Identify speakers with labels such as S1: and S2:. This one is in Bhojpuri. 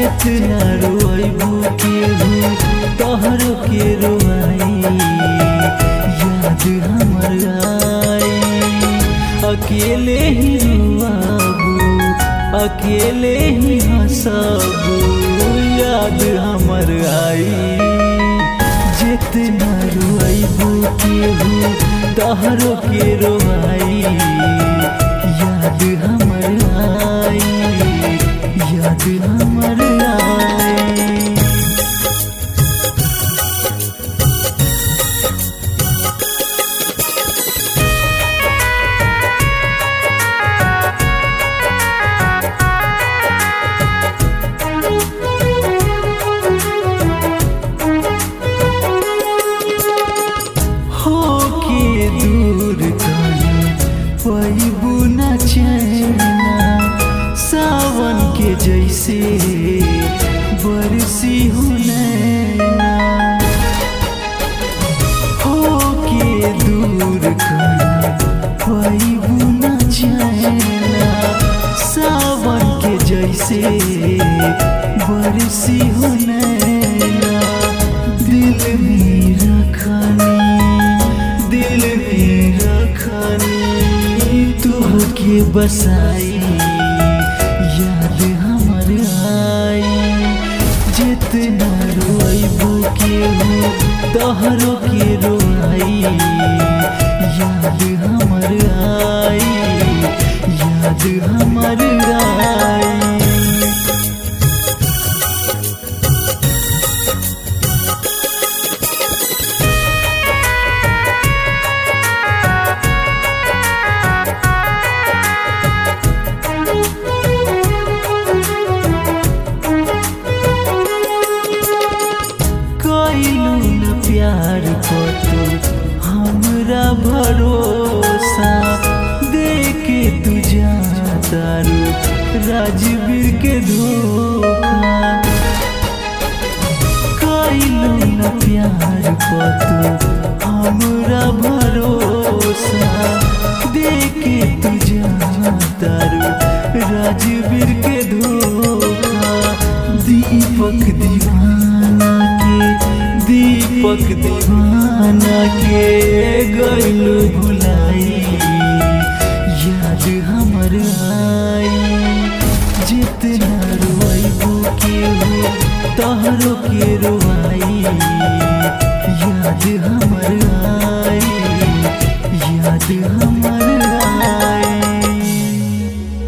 S1: जितना रोइबू केहू तोहरो के रोआई, याद हमर आई। अकेले ही रोआबू, अकेले ही हंसाबू, याद हमर आई। जितना रोइबू केहू तोहरो के रोआई, याद हमर आई, याद हमर आई। होके दूर कहीं पैबू न चैना, सावन के जैसे बरसी हो नैना। होके दूर कहीं पैबू न चैना, सावन के जैसे बरसी हो नैना। दिल में रखनी, दिल में रखनी तोहके बसाई, याद हमर आई। जितना रोइबू केहू तोहरो के रोआई, याद हमर आई, याद हमर आई। कैलू न प्यार को हमरा भरोसा, देके तू जातारू राजवीर के धोखा। कैलू न प्यार को हमरा भरोसा, देके तू जातारू राजवीर के धोखा। दीपक दीवाना के, दीपक दीवाना के गइलू भुलाई, याद हमर आई। जितना रोइबू केहू